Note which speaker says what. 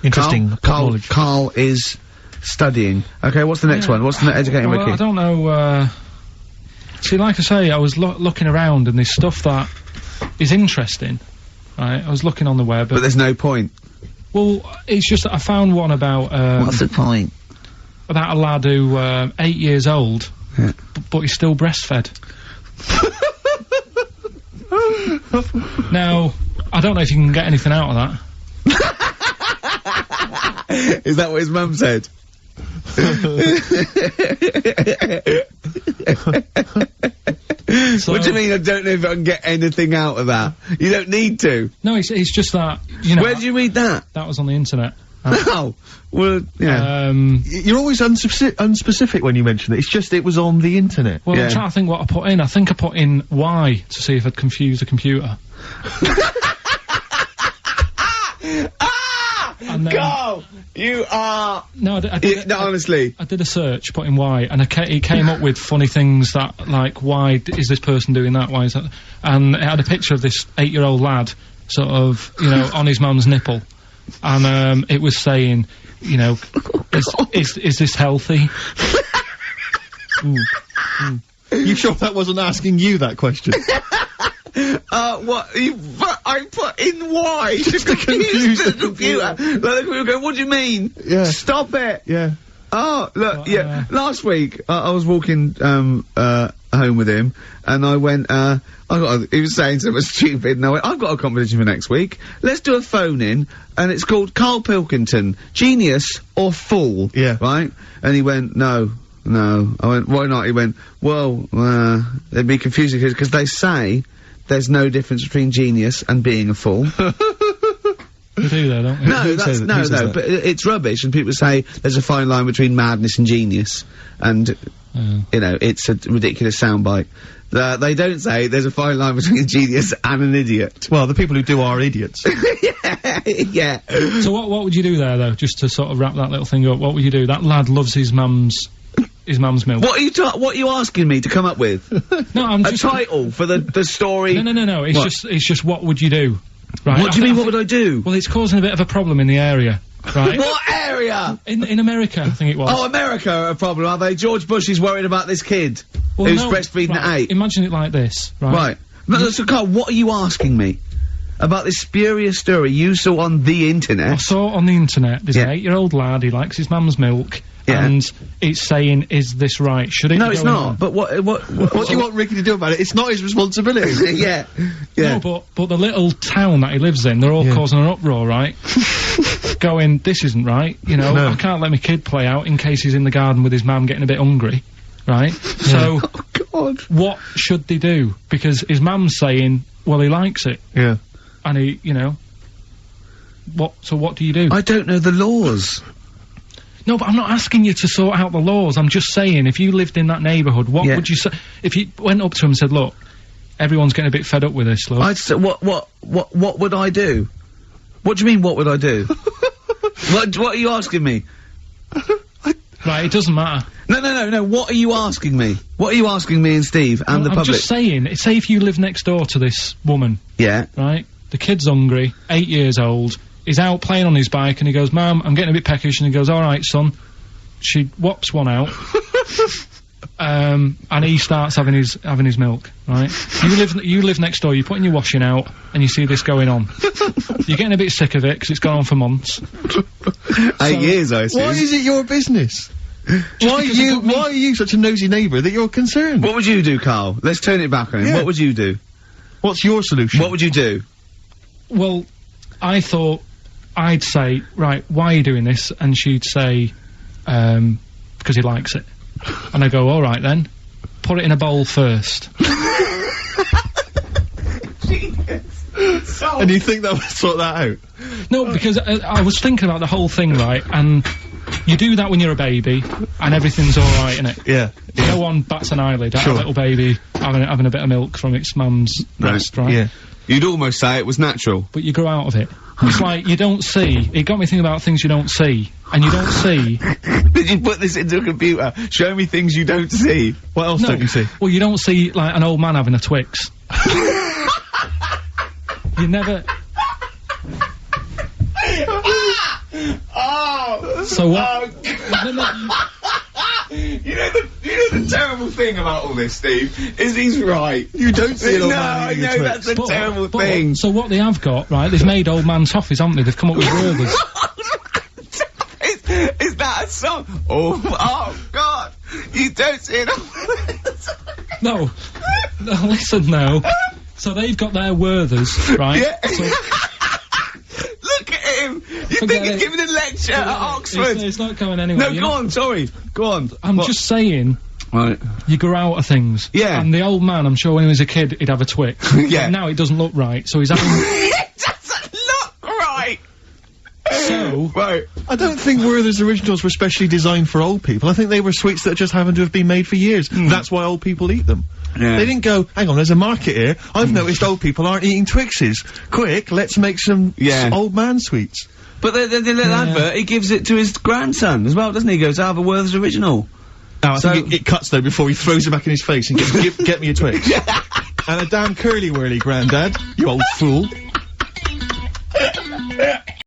Speaker 1: interesting knowledge.
Speaker 2: Karl is studying. Okay, what's the next one? What's the educating wiki?
Speaker 3: I don't know, see, like I say, I was looking around and there's stuff that is interesting, right? I was looking on the web.
Speaker 2: But there's no point.
Speaker 3: Well, it's just that I found one about,
Speaker 2: what's the point?
Speaker 3: About a lad who, 8 years old, but he's still breastfed. Now, I don't know if you can get anything out of that.
Speaker 2: Is that what his mum said?
Speaker 3: So,
Speaker 2: what do you mean, I don't know if I can get anything out of that? You don't need to.
Speaker 3: No, it's just that, you know...
Speaker 2: Where did you read that?
Speaker 3: That was on the internet.
Speaker 2: Oh, well, yeah.
Speaker 1: You're always unspecific when you mention it. It's just it was on the internet.
Speaker 3: Well, I'm trying to think what I put in. I think I put in Y to see if I'd confuse the computer.
Speaker 2: Go! You are...
Speaker 3: No, I did
Speaker 2: honestly.
Speaker 3: I did a search, put in Y, and it came up with funny things that, like, why is this person doing that? Why is that? And it had a picture of this 8-year-old lad, sort of, you know, on his mum's nipple. And, it was saying, you know, is this healthy?
Speaker 1: You sure that wasn't asking you that question?
Speaker 2: What? I put in Y just to confuse the computer. Like, the computer go, what do you mean?
Speaker 1: Yeah.
Speaker 2: Stop it!
Speaker 1: Yeah.
Speaker 2: Oh, look, last week, I was walking, home with him, and I went, he was saying something stupid, and I went, I've got a competition for next week. Let's do a phone-in, and it's called Karl Pilkington, Genius or Fool.
Speaker 1: Yeah.
Speaker 2: Right? And he went, no. I went, why not? He went, well, it'd be confusing, because they say there's no difference between genius and being a fool.
Speaker 3: You do that, don't you?
Speaker 2: No, but it's rubbish, and people say there's a fine line between madness and genius, and, you know, it's a ridiculous soundbite. They don't say there's a fine line between a genius and an idiot.
Speaker 1: Well, the people who do are idiots.
Speaker 2: Yeah.
Speaker 3: So what would you do there, though, just to sort of wrap that little thing up? What would you do? That lad loves his mum's milk.
Speaker 2: What are you asking me to come up with?
Speaker 3: No, I'm just...
Speaker 2: A title for the story?
Speaker 3: No, it's just what would you do? Right.
Speaker 2: What do you mean, what would I do?
Speaker 3: Well, it's causing a bit of a problem in the area, right?
Speaker 2: What area?
Speaker 3: In America, I think it was.
Speaker 2: Oh, America are a problem, are they? George Bush is worried about this kid who's breastfeeding at 8.
Speaker 3: Imagine it like this, right?
Speaker 2: Right. No, so, Karl, what are you asking me? About this spurious story you saw on the internet?
Speaker 3: I saw it on the internet. There's an 8-year-old lad, he likes his mum's milk.
Speaker 2: Yeah.
Speaker 3: And it's saying, is this right? Should it
Speaker 2: No,
Speaker 3: be
Speaker 2: it's
Speaker 3: going
Speaker 2: not.
Speaker 3: on?
Speaker 2: But what
Speaker 1: do you want Ricky to do about it? It's not his responsibility.
Speaker 2: Yeah.
Speaker 3: No, but the little town that he lives in, they're all causing an uproar, right? Going, this isn't right, you know, I can't let my kid play out in case he's in the garden with his mum getting a bit hungry, right? So,
Speaker 2: oh, God.
Speaker 3: What should they do? Because his mum's saying, well, he likes it.
Speaker 1: Yeah.
Speaker 3: And he, you know, so what do you do?
Speaker 2: I don't know the laws.
Speaker 3: No, but I'm not asking you to sort out the laws. I'm just saying, if you lived in that neighbourhood, what would you say? If you went up to him and said, look, everyone's getting a bit fed up with this, look.
Speaker 2: I'd say, what would I do? What do you mean, what would I do? What are you asking me?
Speaker 3: Right, it doesn't matter.
Speaker 2: No, what are you asking me? What are you asking me and Steve and the public?
Speaker 3: I'm just saying, say if you live next door to this woman.
Speaker 2: Yeah.
Speaker 3: Right? The kid's hungry, 8 years old. He's out playing on his bike and he goes, Mum, I'm getting a bit peckish, and he goes, alright, son. She whops one out. And he starts having his milk, right? You live next door, you're putting your washing out, and you see this going on. You're getting a bit sick of it, because it's gone on for months.
Speaker 2: 8 years, I see.
Speaker 1: Why is it your business? Why are you such a nosy neighbour that you're concerned?
Speaker 2: What would you do, Karl? Let's turn it back on him.
Speaker 1: Yeah.
Speaker 2: What would you do?
Speaker 1: What's your solution?
Speaker 2: What would you do?
Speaker 3: Well, I thought I'd say, right, why are you doing this? And she'd say, because he likes it. And I go, alright then, put it in a bowl first.
Speaker 1: And you think that would sort that out?
Speaker 3: No, because I was thinking about the whole thing, right, and you do that when you're a baby, and everything's alright, innit?
Speaker 1: Yeah.
Speaker 3: No one bats an eyelid at a little baby having a bit of milk from its mum's breast, right?
Speaker 1: Yeah.
Speaker 2: You'd almost say it was natural.
Speaker 3: But you grow out of it. It's like, you don't see. It got me thinking about things you don't see. And you don't see.
Speaker 2: Did you put this into a computer? Show me things you don't see.
Speaker 1: What else don't you see?
Speaker 3: Well, you don't see, like, an old man having a Twix. You never... So what?
Speaker 2: You know the terrible thing about all this, Steve, is he's right.
Speaker 1: You don't see an old
Speaker 2: No,
Speaker 1: man
Speaker 2: I
Speaker 1: eating a
Speaker 2: know,
Speaker 1: Twix.
Speaker 2: that's a terrible thing.
Speaker 3: So what they have got, right, they've made old man toffees, haven't they? They've come up with Werther's.
Speaker 2: Is that a song? Oh God! You don't see it.
Speaker 3: No, listen now. So they've got their Werther's, right?
Speaker 2: Yeah.
Speaker 3: So,
Speaker 2: look at him! You think he's giving a lecture at Oxford?
Speaker 3: It's not going anywhere.
Speaker 2: No, go on, sorry. Go on.
Speaker 3: I'm just saying,
Speaker 2: Right.
Speaker 3: you grow out of things.
Speaker 2: Yeah.
Speaker 3: And the old man, I'm sure when he was a kid, he'd have a Twix.
Speaker 2: Yeah.
Speaker 3: But now it doesn't look right, so he's having...
Speaker 2: It doesn't look right!
Speaker 3: So...
Speaker 2: Right.
Speaker 1: I don't think Werther's originals were specially designed for old people. I think they were sweets that just happened to have been made for years. That's why old people eat them.
Speaker 2: Yeah.
Speaker 1: They didn't go, hang on, there's a market here. I've noticed old people aren't eating Twixes. Quick, let's make some old man sweets.
Speaker 2: But the little advert, he gives it to his grandson as well, doesn't he? He goes, I have a Werther's original.
Speaker 1: Oh, I think it cuts though before he throws it back in his face and goes, get me a Twix. And a damn curly-whirly, Grandad, you old fool.